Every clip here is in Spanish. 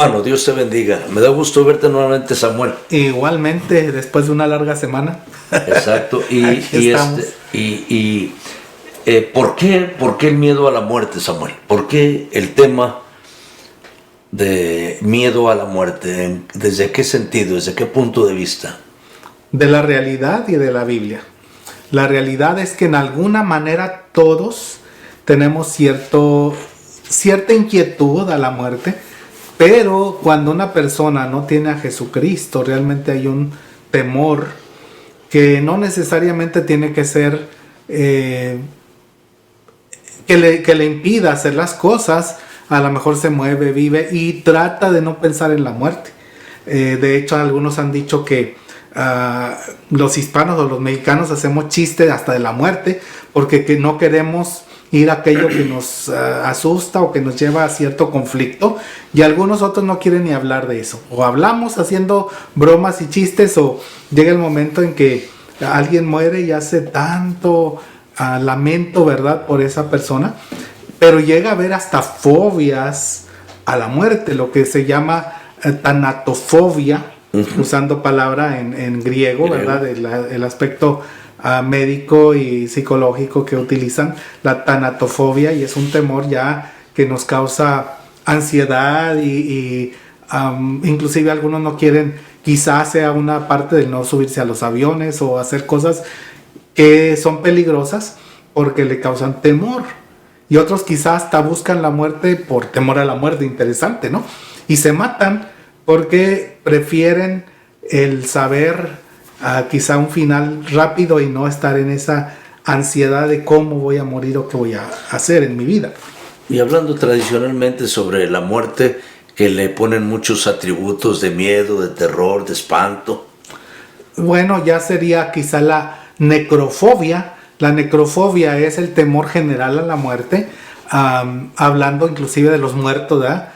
Bueno, Dios te bendiga. Me da gusto verte nuevamente, Samuel. Igualmente, después de una larga semana. Exacto. ¿Por qué el miedo a la muerte, Samuel? ¿Por qué el tema de miedo a la muerte? ¿Desde qué sentido? ¿Desde qué punto de vista? De la realidad y de la Biblia. La realidad es que en alguna manera todos tenemos cierta inquietud a la muerte, pero cuando una persona no tiene a Jesucristo, realmente hay un temor que no necesariamente tiene que ser que le impida hacer las cosas. A lo mejor se mueve, vive y trata de no pensar en la muerte. De hecho, algunos han dicho que los hispanos o los mexicanos hacemos chistes hasta de la muerte porque no queremos ir a aquello que nos asusta o que nos lleva a cierto conflicto, y algunos otros no quieren ni hablar de eso. O hablamos haciendo bromas y chistes, o llega el momento en que alguien muere y hace tanto lamento, ¿verdad?, por esa persona, pero llega a haber hasta fobias a la muerte, lo que se llama tanatofobia, usando palabra en griego, ¿verdad? El aspecto médico y psicológico que utilizan, la tanatofobia, y es un temor ya que nos causa ansiedad y inclusive algunos no quieren, quizás sea una parte del no subirse a los aviones o hacer cosas que son peligrosas porque le causan temor, y otros quizás hasta buscan la muerte por temor a la muerte, interesante, ¿no? Y se matan porque prefieren el saber quizá un final rápido y no estar en esa ansiedad de cómo voy a morir o qué voy a hacer en mi vida. Y hablando tradicionalmente sobre la muerte, que le ponen muchos atributos de miedo, de terror, de espanto. Bueno, ya sería quizá la necrofobia. La necrofobia es el temor general a la muerte, hablando inclusive de los muertos, ¿verdad?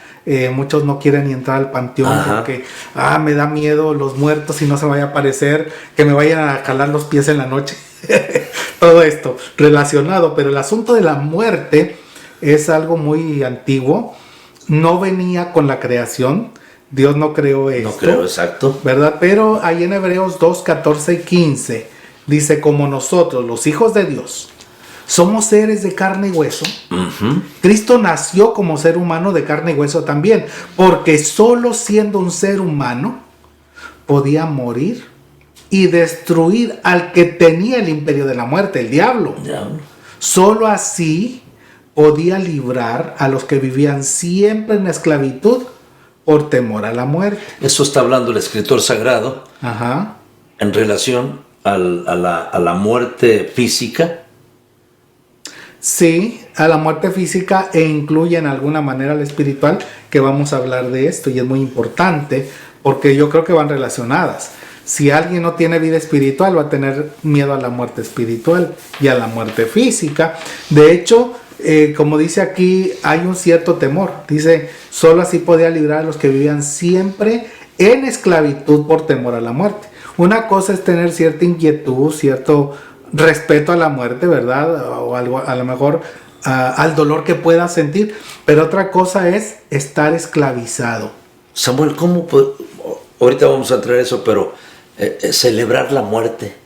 Muchos no quieren ni entrar al panteón porque me da miedo los muertos y no se vaya a aparecer, que me vayan a jalar los pies en la noche. Todo esto relacionado, pero el asunto de la muerte es algo muy antiguo, no venía con la creación, Dios no creó esto. No creo, exacto. ¿Verdad? Pero ahí en Hebreos 2, 14 y 15 dice: como nosotros, los hijos de Dios, somos seres de carne y hueso, Cristo nació como ser humano de carne y hueso también, porque solo siendo un ser humano podía morir y destruir al que tenía el imperio de la muerte, el diablo. Solo así podía librar a los que vivían siempre en esclavitud por temor a la muerte. Eso está hablando el escritor sagrado en relación a la muerte física. Sí, a la muerte física, e incluye en alguna manera la espiritual, que vamos a hablar de esto, y es muy importante porque yo creo que van relacionadas. Si alguien no tiene vida espiritual, va a tener miedo a la muerte espiritual y a la muerte física. De hecho, como dice aquí, hay un cierto temor. Dice: solo así podía librar a los que vivían siempre en esclavitud por temor a la muerte. Una cosa es tener cierta inquietud, cierto respeto a la muerte, ¿verdad? O algo, a lo mejor al dolor que pueda sentir, pero otra cosa es estar esclavizado. Samuel, ¿cómo ahorita vamos a entrar a eso, pero celebrar la muerte?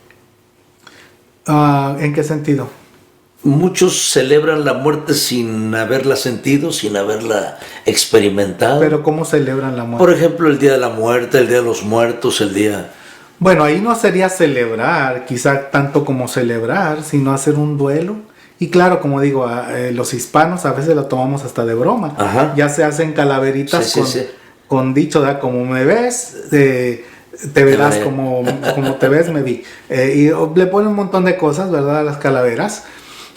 ¿En qué sentido? Muchos celebran la muerte sin haberla sentido, sin haberla experimentado. ¿Pero cómo celebran la muerte? Por ejemplo, el Día de la Muerte, el Día de los Muertos, el día... Bueno, ahí no sería celebrar, quizá tanto como celebrar, sino hacer un duelo. Y claro, como digo, los hispanos a veces lo tomamos hasta de broma. Ya se hacen calaveritas con dicho, ¿verdad? Como me ves, te verás, como te ves, me vi. Y le ponen un montón de cosas, ¿verdad?, a las calaveras,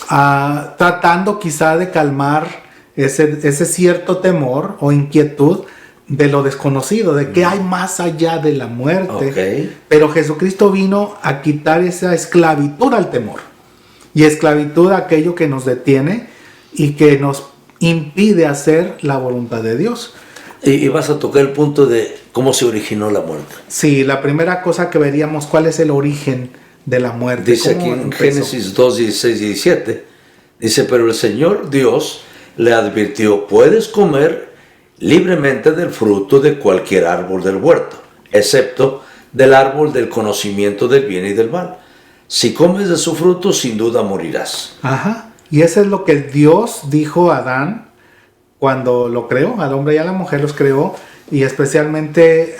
tratando quizá de calmar ese cierto temor o inquietud de lo desconocido, de que hay más allá de la muerte. Pero Jesucristo vino a quitar esa esclavitud al temor, y esclavitud a aquello que nos detiene y que nos impide hacer la voluntad de Dios. Y vas a tocar el punto de cómo se originó la muerte. Sí, la primera cosa que veríamos, ¿cuál es el origen de la muerte? Dice aquí en Génesis 2, 16 y 17, dice: pero el Señor Dios le advirtió: puedes comer libremente del fruto de cualquier árbol del huerto, excepto del árbol del conocimiento del bien y del mal. Si comes de su fruto, sin duda morirás. Ajá. Y eso es lo que Dios dijo a Adán cuando lo creó, al hombre y a la mujer los creó, y especialmente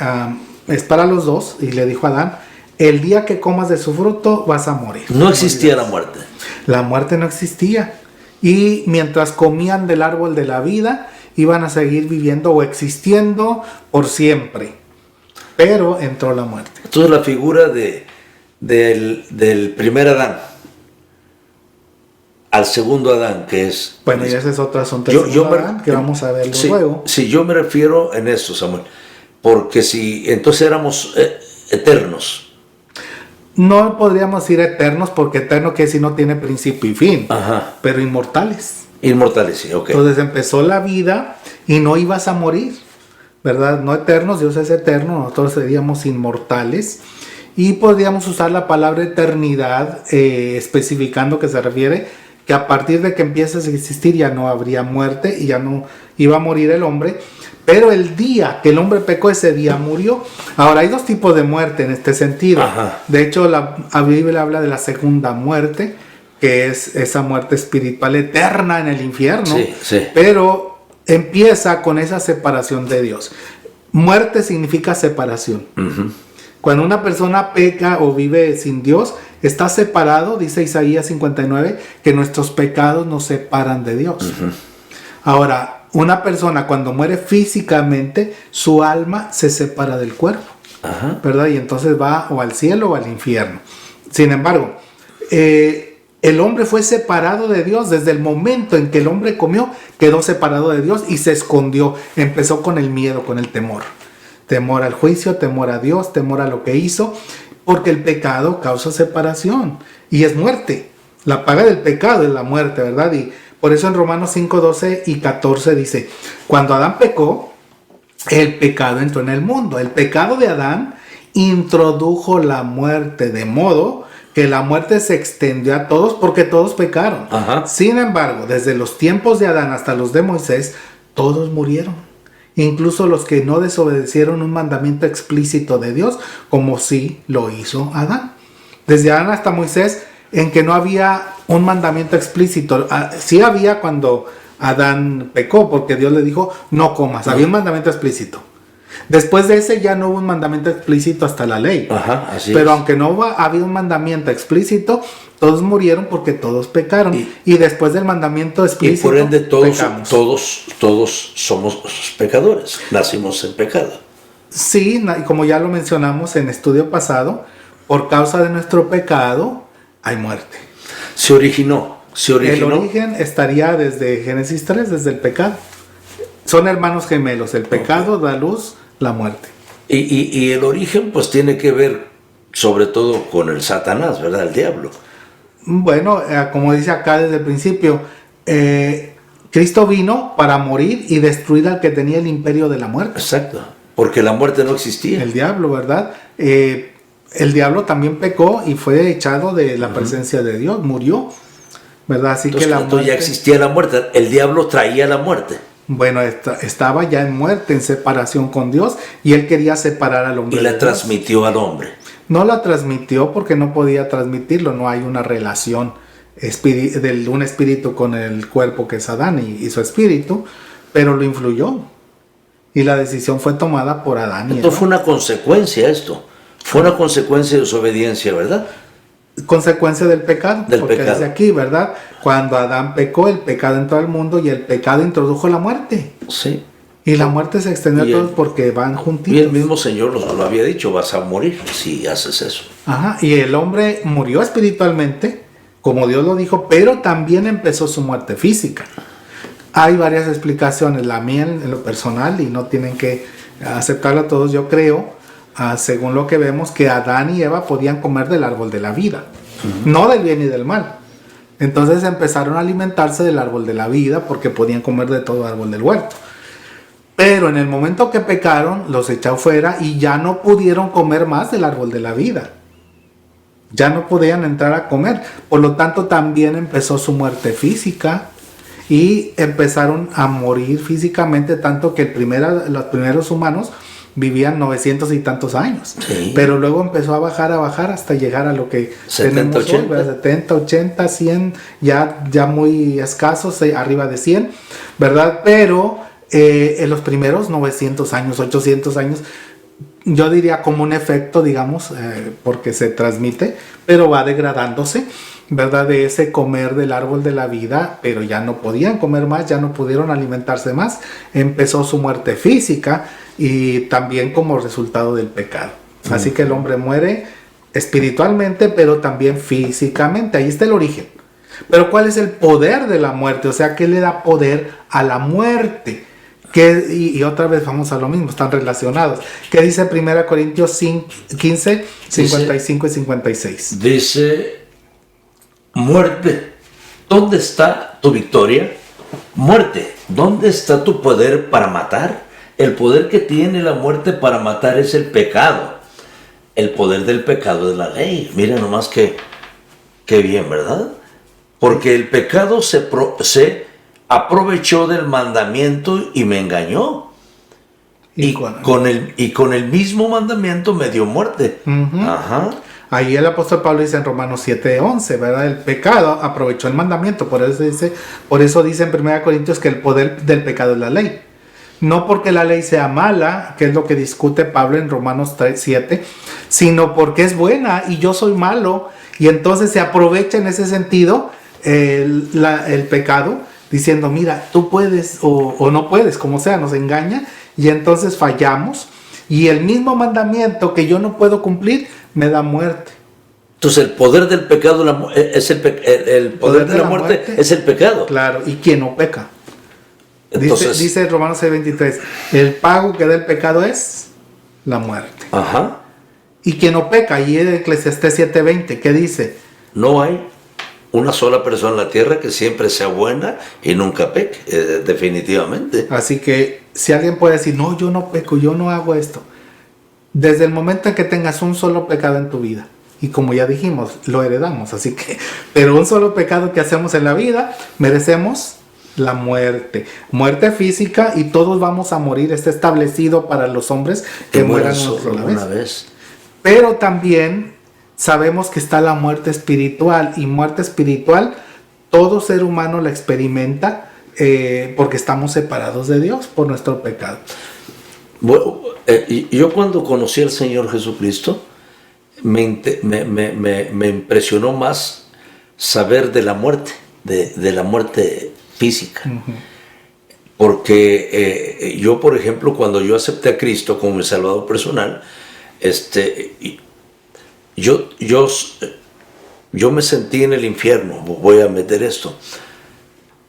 es para los dos, y le dijo a Adán, el día que comas de su fruto vas a morir. No existía la muerte. La muerte no existía. Y mientras comían del árbol de la vida, iban a seguir viviendo o existiendo por siempre. Pero entró la muerte. Entonces la figura del primer Adán al segundo Adán, que es... Bueno, y ese es otro asunto que vamos a verlo luego. Sí, yo me refiero en eso, Samuel. Porque si entonces éramos eternos. No podríamos decir eternos, porque eterno que si no tiene principio y fin. Ajá. Pero inmortales. Inmortales, sí, ok. Entonces empezó la vida y no ibas a morir, ¿verdad? No eternos, Dios es eterno, nosotros seríamos inmortales. Y podríamos usar la palabra eternidad especificando que se refiere que a partir de que empieces a existir ya no habría muerte y ya no iba a morir el hombre. Pero el día que el hombre pecó, ese día murió. Ahora, hay dos tipos de muerte en este sentido. Ajá. De hecho, la Biblia habla de la segunda muerte, que es esa muerte espiritual eterna en el infierno. Sí, sí. Pero empieza con esa separación de Dios. Muerte significa separación. Uh-huh. Cuando una persona peca o vive sin Dios, está separado, dice Isaías 59, que nuestros pecados nos separan de Dios. Uh-huh. Ahora, una persona cuando muere físicamente, su alma se separa del cuerpo, uh-huh, ¿verdad? Y entonces va o al cielo o al infierno. Sin embargo, el hombre fue separado de Dios. Desde el momento en que el hombre comió, quedó separado de Dios y se escondió. Empezó con el miedo, con el temor. Temor al juicio, temor a Dios, temor a lo que hizo, porque el pecado causa separación y es muerte. La paga del pecado es la muerte, ¿verdad? Y por eso en Romanos 5, 12 y 14 dice, cuando Adán pecó, el pecado entró en el mundo. El pecado de Adán introdujo la muerte, de modo que la muerte se extendió a todos porque todos pecaron. Ajá. Sin embargo, desde los tiempos de Adán hasta los de Moisés, todos murieron. Incluso los que no desobedecieron un mandamiento explícito de Dios, como sí lo hizo Adán. Desde Adán hasta Moisés, en que no había un mandamiento explícito. Sí había cuando Adán pecó, porque Dios le dijo, no comas. Había un mandamiento explícito. Después de ese ya no hubo un mandamiento explícito hasta la ley. Ajá, así pero es. Aunque no había un mandamiento explícito, todos murieron porque todos pecaron. Y después del mandamiento explícito, y por ende todos somos pecadores. Nacimos en pecado. Sí, y como ya lo mencionamos en estudio pasado, por causa de nuestro pecado hay muerte. Se originó. El origen estaría desde Génesis 3, desde el pecado. Son hermanos gemelos, el pecado da luz, la muerte. Y el origen pues tiene que ver sobre todo con el Satanás, ¿verdad? El diablo. Bueno, como dice acá desde el principio, Cristo vino para morir y destruir al que tenía el imperio de la muerte. Exacto, porque la muerte no existía. El diablo, ¿verdad? El diablo también pecó y fue echado de la presencia de Dios, murió, ¿verdad? Así entonces, que la muerte, ya existía la muerte, el diablo traía la muerte. Bueno, estaba ya en muerte, en separación con Dios, y él quería separar al hombre. Y la transmitió al hombre. No la transmitió porque no podía transmitirlo, no hay una relación de un espíritu con el cuerpo que es Adán y su espíritu, pero lo influyó. Y la decisión fue tomada por Adán y Eva. Entonces fue una consecuencia esto, fue una consecuencia de su obediencia, ¿verdad? Consecuencia del pecado, porque pecado. Desde aquí, ¿verdad? Cuando Adán pecó, el pecado entró al mundo y el pecado introdujo la muerte. Sí. Y la muerte se extendió a todos porque van juntitos. Y el mismo Señor nos lo había dicho, vas a morir si haces eso. Ajá, y el hombre murió espiritualmente, como Dios lo dijo, pero también empezó su muerte física. Hay varias explicaciones, la mía en lo personal, y no tienen que aceptarla todos, yo creo, según lo que vemos, que Adán y Eva podían comer del árbol de la vida, no del bien y del mal. Entonces empezaron a alimentarse del árbol de la vida porque podían comer de todo árbol del huerto. Pero en el momento que pecaron, los echó fuera y ya no pudieron comer más del árbol de la vida. Ya no podían entrar a comer. Por lo tanto, también empezó su muerte física y empezaron a morir físicamente, tanto que los primeros humanos vivían 900 y tantos años, Sí. pero luego empezó a bajar hasta llegar a lo que 70, tenemos 80. hoy, ¿verdad? 70, 80, 100, ya muy escasos, arriba de 100, ¿verdad? Pero en los primeros 900 años, 800 años, yo diría como un efecto, digamos, porque se transmite, pero va degradándose, ¿verdad? De ese comer del árbol de la vida, pero ya no podían comer más, ya no pudieron alimentarse más, empezó su muerte física y también como resultado del pecado. Así que el hombre muere espiritualmente, pero también físicamente, ahí está el origen. Pero ¿cuál es el poder de la muerte? O sea, ¿qué le da poder a la muerte? Y otra vez vamos a lo mismo, están relacionados. ¿Qué dice 1 Corintios 15, 55 y 56? Dice, muerte, ¿dónde está tu victoria? Muerte, ¿dónde está tu poder para matar? El poder que tiene la muerte para matar es el pecado. El poder del pecado es la ley. Mira nomás qué bien, ¿verdad? Porque el pecado se aprovechó del mandamiento y me engañó. Y con el mismo mandamiento me dio muerte. Ajá. Ahí el apóstol Pablo dice en Romanos 7:11, ¿verdad? El pecado aprovechó el mandamiento. Por eso dice en 1 Corintios que el poder del pecado es la ley. No porque la ley sea mala, que es lo que discute Pablo en Romanos 7, sino porque es buena y yo soy malo. Y entonces se aprovecha en ese sentido el pecado, diciendo, mira, tú puedes o no puedes, como sea, nos engaña. Y entonces fallamos. Y el mismo mandamiento que yo no puedo cumplir me da muerte. Entonces el poder del pecado es el poder de la muerte es el pecado. Claro, y quien no peca. Entonces, dice Romanos 6:23, el pago que da el pecado es la muerte. Ajá. Y quien no peca, y en Eclesiastés 7:20, ¿qué dice? No hay una sola persona en la tierra que siempre sea buena y nunca peque, definitivamente. Así que si alguien puede decir, no, yo no peco, yo no hago esto. Desde el momento en que tengas un solo pecado en tu vida, y como ya dijimos, lo heredamos, así que, pero un solo pecado que hacemos en la vida, merecemos la muerte física, y todos vamos a morir. Está establecido para los hombres que mueran una vez. Pero también sabemos que está la muerte espiritual, y muerte espiritual todo ser humano la experimenta porque estamos separados de Dios por nuestro pecado. Bueno, yo cuando conocí al Señor Jesucristo me impresionó más saber de la muerte, de la muerte física. Uh-huh. Porque yo, por ejemplo, cuando yo acepté a Cristo como mi Salvador personal, yo me sentí en el infierno. Voy a meter esto.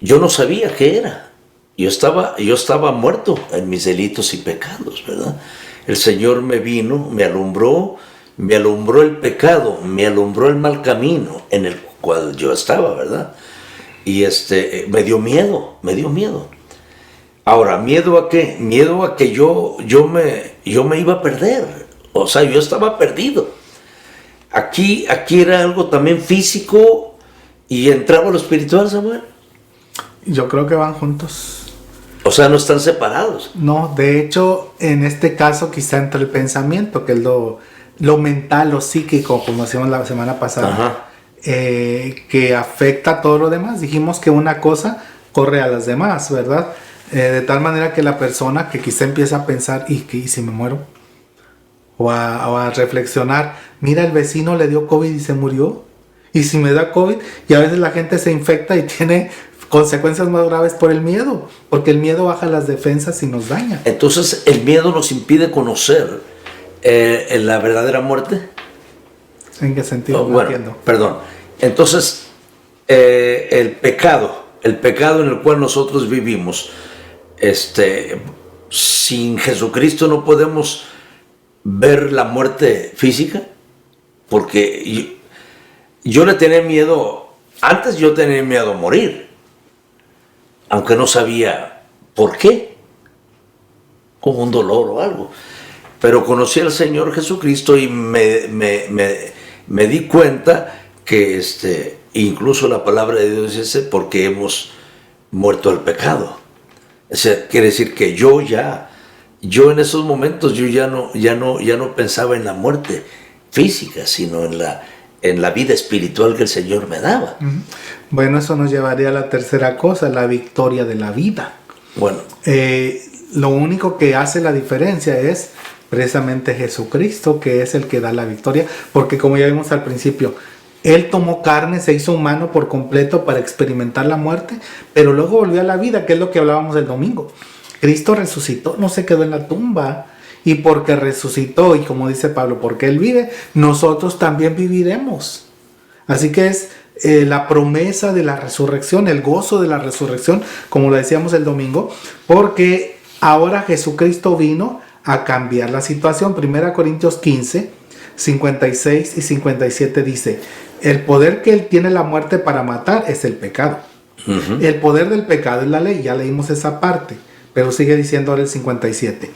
Yo no sabía qué era. Yo estaba muerto en mis delitos y pecados, ¿verdad? El Señor me vino, me alumbró el pecado, me alumbró el mal camino en el cual yo estaba, ¿verdad? Y me dio miedo. Ahora, ¿miedo a qué? Miedo a que yo me iba a perder. O sea, yo estaba perdido. Aquí era algo también físico y entraba lo espiritual, Samuel. Yo creo que van juntos. O sea, no están separados. No, de hecho, en este caso quizá entra el pensamiento, que es lo mental, lo psíquico, como decíamos la semana pasada, que afecta a todo lo demás. Dijimos que una cosa corre a las demás, ¿verdad? De tal manera que la persona que quizá empieza a pensar, ¿y si me muero? O a reflexionar, mira, el vecino le dio COVID y se murió. ¿Y si me da COVID? Y a veces la gente se infecta y tiene consecuencias más graves por el miedo, porque el miedo baja las defensas y nos daña. Entonces, ¿el miedo nos impide conocer la verdadera muerte? ¿En qué sentido? No entiendo. Perdón. Entonces, el pecado en el cual nosotros vivimos, sin Jesucristo no podemos ver la muerte física, porque yo le tenía miedo, antes yo tenía miedo a morir, aunque no sabía por qué, como un dolor o algo. Pero conocí al Señor Jesucristo y me di cuenta que incluso la palabra de Dios dice, porque hemos muerto al pecado. O sea, quiere decir que yo en esos momentos yo ya no pensaba en la muerte física, sino en la vida espiritual que el Señor me daba. Bueno, eso nos llevaría a la tercera cosa, la victoria de la vida. Bueno, lo único que hace la diferencia es precisamente Jesucristo, que es el que da la victoria, porque como ya vimos al principio, Él tomó carne, se hizo humano por completo para experimentar la muerte, pero luego volvió a la vida, que es lo que hablábamos el domingo. Cristo resucitó, no se quedó en la tumba, y porque resucitó, y como dice Pablo, porque Él vive, nosotros también viviremos. Así que es la promesa de la resurrección, el gozo de la resurrección, como lo decíamos el domingo, porque ahora Jesucristo vino a cambiar la situación. 1 Corintios 15, 56 y 57 dice: el poder que Él tiene la muerte para matar es el pecado. El poder del pecado es la ley, ya leímos esa parte, pero sigue diciendo ahora el 57.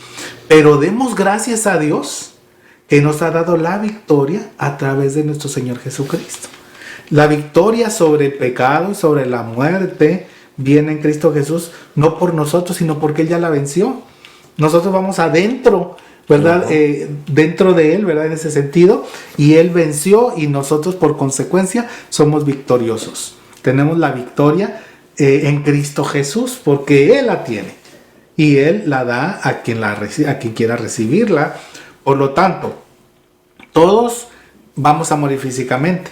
Pero demos gracias a Dios que nos ha dado la victoria a través de nuestro Señor Jesucristo. La victoria sobre el pecado y sobre la muerte viene en Cristo Jesús, no por nosotros, sino porque Él ya la venció. Nosotros vamos adentro, ¿verdad? Dentro de Él, ¿verdad? En ese sentido, y Él venció y nosotros por consecuencia somos victoriosos. Tenemos la victoria en Cristo Jesús porque Él la tiene y Él la da a quien quiera recibirla. Por lo tanto, todos vamos a morir físicamente,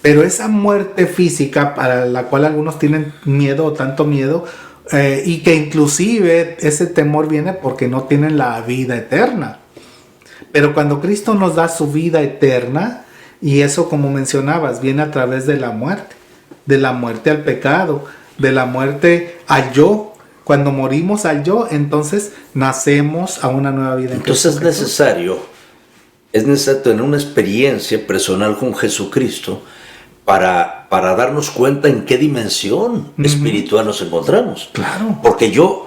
pero esa muerte física para la cual algunos tienen miedo o tanto miedo, y que inclusive ese temor viene porque no tienen la vida eterna. Pero cuando Cristo nos da su vida eterna, y eso, como mencionabas, viene a través de la muerte al pecado, de la muerte al yo. Cuando morimos al yo, entonces nacemos a una nueva vida. Entonces es necesario tener una experiencia personal con Jesucristo para darnos cuenta en qué dimensión espiritual nos encontramos. Claro. Porque yo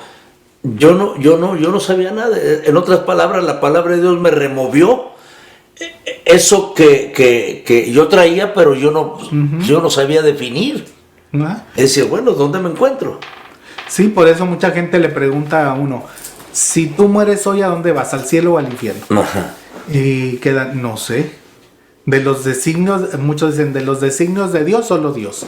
no sabía nada. En otras palabras, la palabra de Dios me removió eso que yo traía, pero yo no sabía definir. Es decir, bueno, ¿dónde me encuentro? Sí, por eso mucha gente le pregunta a uno: si tú mueres hoy, ¿a dónde vas? ¿Al cielo o al infierno? Ajá. Y queda, no sé. De los designios, muchos dicen, de los designios de Dios, solo Dios.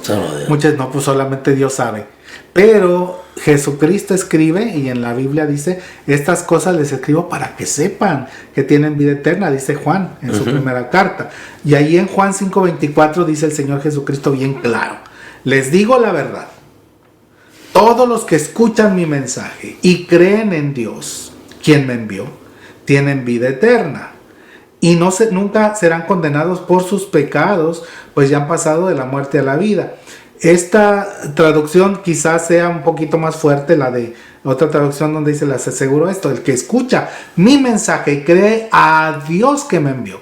Muchos no, pues solamente Dios sabe. Pero Jesucristo escribe, y en la Biblia dice: estas cosas les escribo para que sepan que tienen vida eterna, dice Juan en su primera carta. Y ahí en Juan 5:24 dice el Señor Jesucristo bien claro: les digo la verdad, todos los que escuchan mi mensaje y creen en Dios, quien me envió, tienen vida eterna. Y nunca serán condenados por sus pecados, pues ya han pasado de la muerte a la vida. Esta traducción quizás sea un poquito más fuerte, la de otra traducción donde dice: les aseguro esto, el que escucha mi mensaje y cree a Dios que me envió.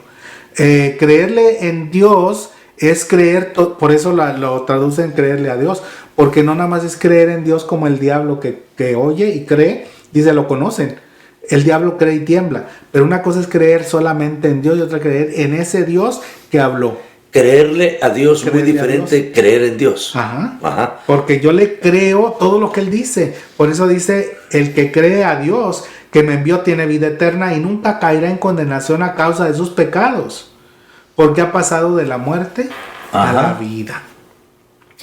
Creerle en Dios es creer, por eso lo traducen creerle a Dios, porque no nada más es creer en Dios como el diablo que oye y cree, dice, lo conocen. El diablo cree y tiembla, pero una cosa es creer solamente en Dios y otra creer en ese Dios que habló. Creerle a Dios es muy diferente creer en Dios. Ajá. Porque yo le creo todo lo que Él dice. Por eso dice: el que cree a Dios que me envió tiene vida eterna y nunca caerá en condenación a causa de sus pecados, porque ha pasado de la muerte a la vida.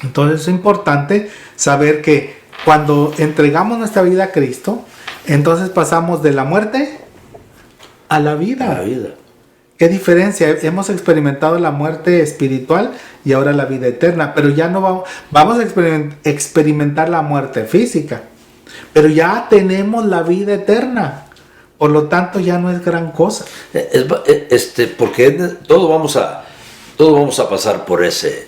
Entonces es importante saber que cuando entregamos nuestra vida a Cristo, entonces pasamos de la muerte a la vida. A la vida. ¿Qué diferencia? Hemos experimentado la muerte espiritual y ahora la vida eterna, pero ya no vamos a experimentar la muerte física, pero ya tenemos la vida eterna. Por lo tanto, ya no es gran cosa. Porque todos vamos a pasar por ese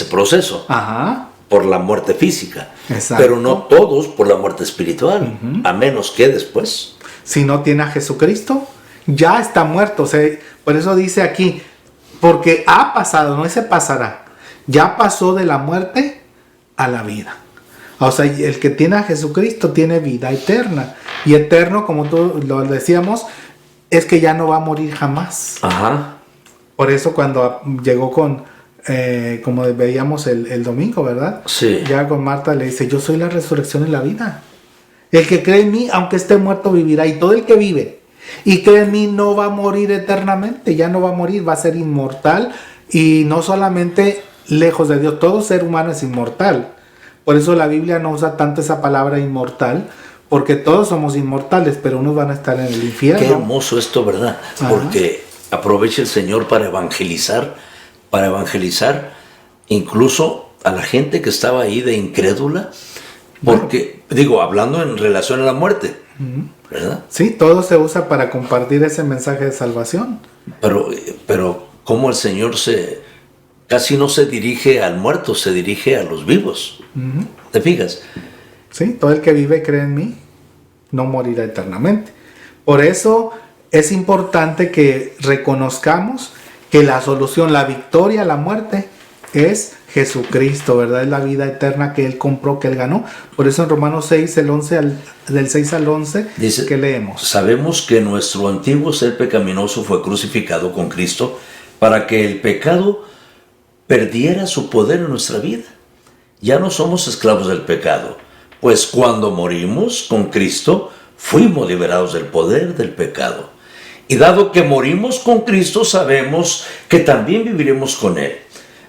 proceso. Ajá. Por la muerte física. Exacto. Pero no todos por la muerte espiritual. A menos que después. Si no tiene a Jesucristo, ya está muerto. O sea, por eso dice aquí: porque ha pasado, no se pasará. Ya pasó de la muerte a la vida. O sea, el que tiene a Jesucristo tiene vida eterna. Y eterno, como tú lo decíamos, es que ya no va a morir jamás. Ajá. Por eso cuando llegó con como veíamos el domingo, ¿verdad? Sí. Ya con Marta le dice, yo soy la resurrección y la vida. El que cree en mí, aunque esté muerto, vivirá. Y todo el que vive y cree en mí no va a morir eternamente, ya no va a morir, va a ser inmortal. Y no solamente lejos de Dios, todo ser humano es inmortal. Por eso la Biblia no usa tanto esa palabra inmortal, porque todos somos inmortales, pero unos van a estar en el infierno. Qué hermoso esto, ¿verdad? Ajá. Porque aprovecha el Señor para evangelizar incluso a la gente que estaba ahí de incrédula, porque, digo, hablando en relación a la muerte, ¿verdad? Sí, todo se usa para compartir ese mensaje de salvación. Pero cómo el Señor casi no se dirige al muerto, se dirige a los vivos. ¿Te fijas? Sí, todo el que vive y cree en mí no morirá eternamente. Por eso es importante que reconozcamos que la solución, la victoria a la muerte es Jesucristo, ¿verdad? Es la vida eterna que Él compró, que Él ganó. Por eso en Romanos 6, del 6 al 11, dice, ¿qué leemos? Sabemos que nuestro antiguo ser pecaminoso fue crucificado con Cristo para que el pecado perdiera su poder en nuestra vida. Ya no somos esclavos del pecado, pues cuando morimos con Cristo, fuimos liberados del poder del pecado. Y dado que morimos con Cristo, sabemos que también viviremos con Él.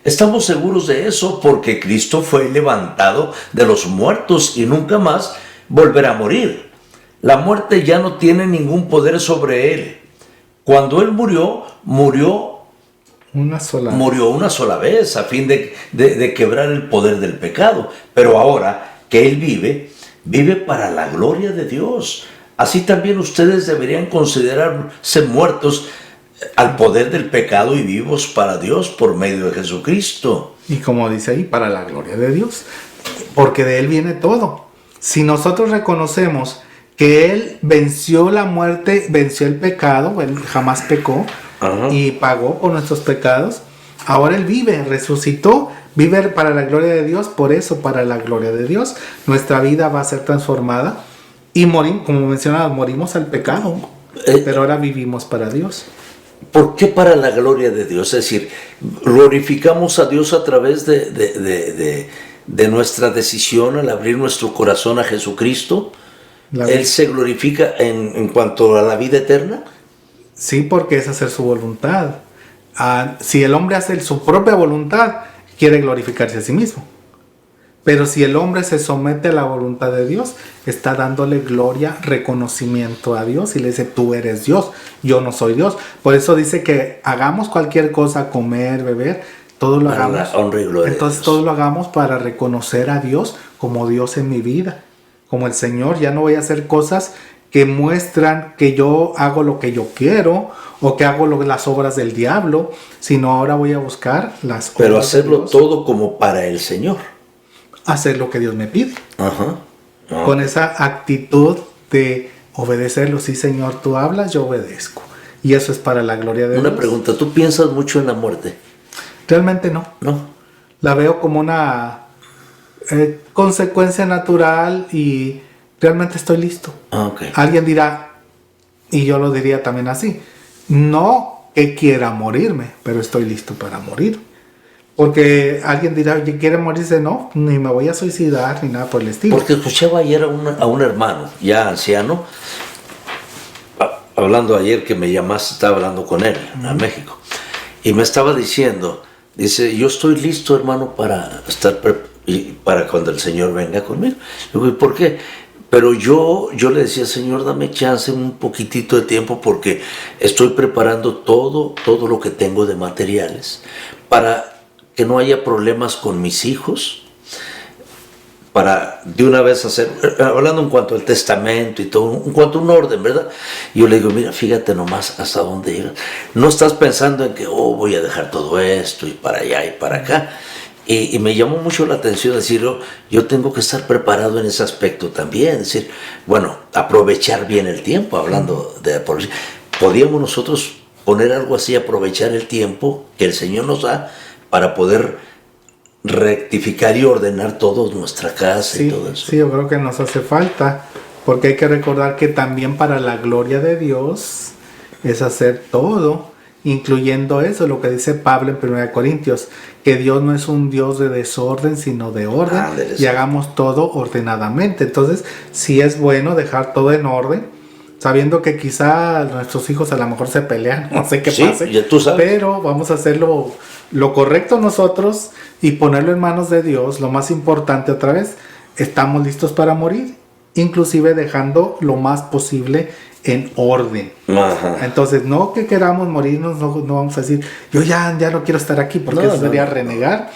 Estamos seguros de eso porque Cristo fue levantado de los muertos y nunca más volverá a morir. La muerte ya no tiene ningún poder sobre Él. Cuando Él murió una sola vez a fin de quebrar el poder del pecado. Pero ahora que Él vive para la gloria de Dios. Así también ustedes deberían considerarse muertos al poder del pecado y vivos para Dios por medio de Jesucristo. Y como dice ahí, para la gloria de Dios, porque de Él viene todo. Si nosotros reconocemos que Él venció la muerte, venció el pecado, Él jamás pecó, ajá, y pagó por nuestros pecados, ahora Él vive, resucitó, vive para la gloria de Dios. Por eso, para la gloria de Dios, nuestra vida va a ser transformada. Y morimos, como mencionaba, morimos al pecado, pero ahora vivimos para Dios. ¿Por qué para la gloria de Dios? Es decir, glorificamos a Dios a través de nuestra decisión al abrir nuestro corazón a Jesucristo. ¿Él se glorifica en cuanto a la vida eterna? Sí, porque es hacer su voluntad. Si el hombre hace su propia voluntad, quiere glorificarse a sí mismo. Pero si el hombre se somete a la voluntad de Dios, está dándole gloria, reconocimiento a Dios y le dice, tú eres Dios, yo no soy Dios. Por eso dice que hagamos cualquier cosa, comer, beber, todo lo hagamos. La honra y gloria. Entonces todo lo hagamos para reconocer a Dios como Dios en mi vida, como el Señor. Ya no voy a hacer cosas que muestran que yo hago lo que yo quiero o que hago las obras del diablo, sino ahora voy a buscar las obras. Pero hacerlo todo como para el Señor. Hacer lo que Dios me pide. Ajá. Con esa actitud de obedecerlo. Sí, Señor, tú hablas, yo obedezco. Y eso es para la gloria de Dios. Una pregunta, ¿tú piensas mucho en la muerte? Realmente no. No. La veo como una consecuencia natural y realmente estoy listo. Okay. Alguien dirá, y yo lo diría también así, no que quiera morirme, pero estoy listo para morir. Porque alguien dirá, oye, ¿quiere morirse? No, ni me voy a suicidar, ni nada por el estilo. Porque escuchaba ayer a un hermano, ya anciano, hablando ayer que me llamaste, estaba hablando con él, a México, y me estaba diciendo, dice, yo estoy listo, hermano, para para cuando el Señor venga conmigo. Digo, ¿y por qué? Pero yo le decía, Señor, dame chance un poquitito de tiempo porque estoy preparando todo lo que tengo de materiales para que no haya problemas con mis hijos, para de una vez hacer, hablando en cuanto al testamento y todo, en cuanto a un orden, ¿verdad? Yo le digo, mira, fíjate nomás hasta dónde llegas. No estás pensando en que, voy a dejar todo esto y para allá y para acá. Y me llamó mucho la atención decir, yo tengo que estar preparado en ese aspecto también. Es decir, bueno, aprovechar bien el tiempo, hablando de aprovechar. ¿Podríamos nosotros poner algo así, aprovechar el tiempo que el Señor nos da para poder rectificar y ordenar todo nuestra casa y todo eso? Sí, yo creo que nos hace falta, porque hay que recordar que también para la gloria de Dios es hacer todo incluyendo eso, lo que dice Pablo en 1 Corintios, que Dios no es un Dios de desorden, sino de orden, y hagamos todo ordenadamente. Entonces, sí es bueno dejar todo en orden, sabiendo que quizá nuestros hijos a lo mejor se pelean, no sé qué pase, ya tú sabes. pero vamos a hacerlo lo correcto nosotros y ponerlo en manos de Dios. Lo más importante, otra vez, estamos listos para morir, inclusive dejando lo más posible en orden. Ajá. Entonces, no que queramos morirnos, no vamos a decir, yo ya no quiero estar aquí, porque eso sería renegar,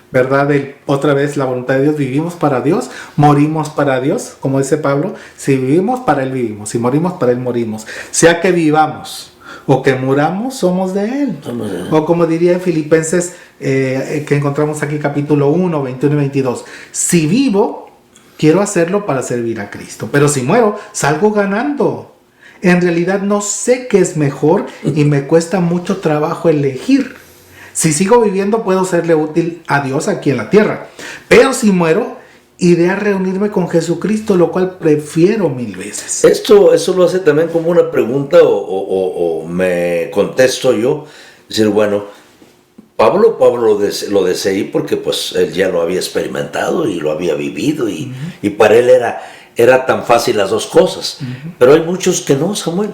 ¿verdad? Otra vez, la voluntad de Dios, vivimos para Dios, morimos para Dios, como dice Pablo, si vivimos para Él vivimos, si morimos para Él morimos, sea que vivamos o que muramos, somos de Él. O como diría en Filipenses, que encontramos aquí capítulo 1, 21 y 22, si vivo, quiero hacerlo para servir a Cristo, pero si muero, salgo ganando. En realidad no sé qué es mejor y me cuesta mucho trabajo elegir. Si sigo viviendo, puedo serle útil a Dios aquí en la tierra, pero si muero, iré a reunirme con Jesucristo, lo cual prefiero 1000 veces. Eso lo hace también como una pregunta o me contesto yo. Decir, bueno, Pablo lo deseí porque pues él ya lo había experimentado y lo había vivido y para él era tan fácil las dos cosas. Pero hay muchos que no, Samuel.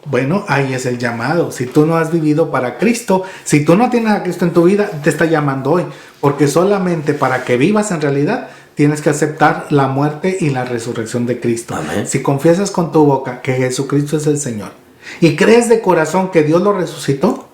Bueno, ahí es el llamado. Si tú no has vivido para Cristo, si tú no tienes a Cristo en tu vida, te está llamando hoy. Porque solamente para que vivas en realidad, tienes que aceptar la muerte y la resurrección de Cristo. Amén. Si confiesas con tu boca que Jesucristo es el Señor y crees de corazón que Dios lo resucitó,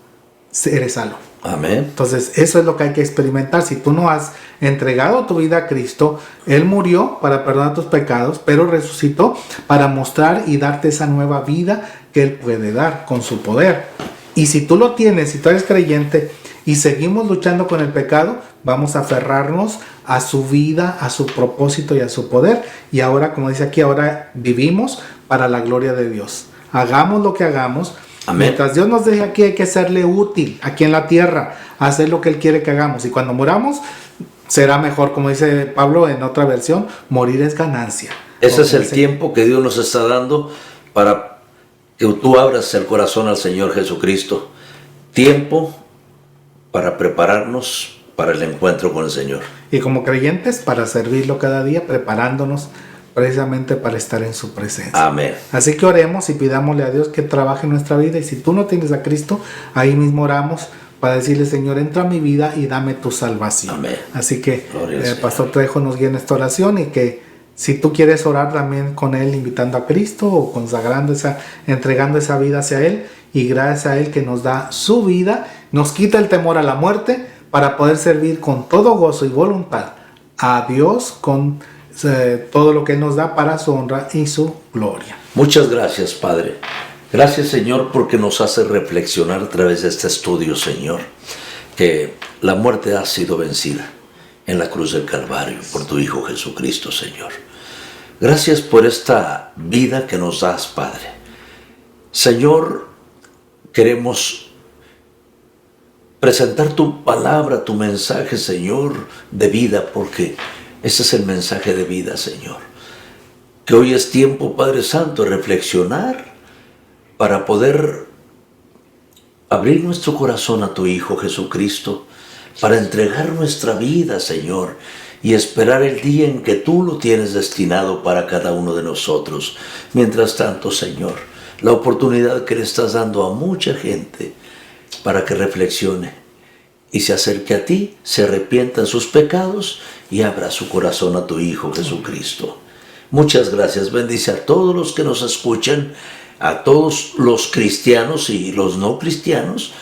eres salvo. Amén. Entonces, eso es lo que hay que experimentar. Si tú no has entregado tu vida a Cristo, Él murió para perdonar tus pecados, pero resucitó para mostrar y darte esa nueva vida que Él puede dar con su poder. Y si tú lo tienes, si tú eres creyente y seguimos luchando con el pecado, vamos a aferrarnos a su vida, a su propósito y a su poder. Y ahora, como dice aquí, ahora vivimos para la gloria de Dios. Hagamos lo que hagamos. Amén. Mientras Dios nos deje aquí, hay que serle útil aquí en la tierra, hacer lo que Él quiere que hagamos. Y cuando muramos, será mejor, como dice Pablo en otra versión, morir es ganancia. Ese es el tiempo que Dios nos está dando para que tú abras el corazón al Señor Jesucristo. Tiempo para prepararnos para el encuentro con el Señor. Y como creyentes, para servirlo cada día, preparándonos precisamente para estar en su presencia. Amén. Así que oremos y pidámosle a Dios que trabaje en nuestra vida. Y si tú no tienes a Cristo, ahí mismo oramos para decirle, Señor, entra a mi vida y dame tu salvación. Amén. Así que Pastor Trejo nos guía en esta oración, y que si tú quieres orar también con Él, invitando a Cristo o consagrando entregando esa vida hacia Él, y gracias a Él que nos da su vida, nos quita el temor a la muerte para poder servir con todo gozo y voluntad a Dios con todo lo que Él nos da para su honra y su gloria. Muchas gracias, Padre. Gracias, Señor, porque nos hace reflexionar a través de este estudio, Señor, que la muerte ha sido vencida en la cruz del Calvario por tu Hijo Jesucristo, Señor. Gracias por esta vida que nos das, Padre. Señor, queremos presentar tu palabra, tu mensaje, Señor, de vida, porque ese es el mensaje de vida, Señor. Que hoy es tiempo, Padre Santo, de reflexionar para poder abrir nuestro corazón a tu Hijo Jesucristo, para entregar nuestra vida, Señor, y esperar el día en que tú lo tienes destinado para cada uno de nosotros. Mientras tanto, Señor, la oportunidad que le estás dando a mucha gente para que reflexione y se acerque a ti, se arrepienta de sus pecados y abra su corazón a tu Hijo Jesucristo. Muchas gracias. Bendice a todos los que nos escuchan, a todos los cristianos y los no cristianos,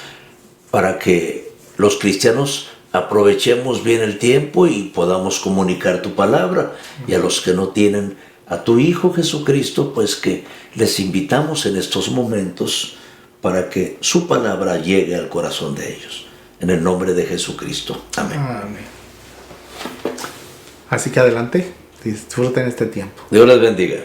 para que los cristianos aprovechemos bien el tiempo y podamos comunicar tu palabra. Y a los que no tienen a tu Hijo Jesucristo, pues que les invitamos en estos momentos para que su palabra llegue al corazón de ellos. En el nombre de Jesucristo. Amén. Amén. Así que adelante, disfruten este tiempo. Dios les bendiga.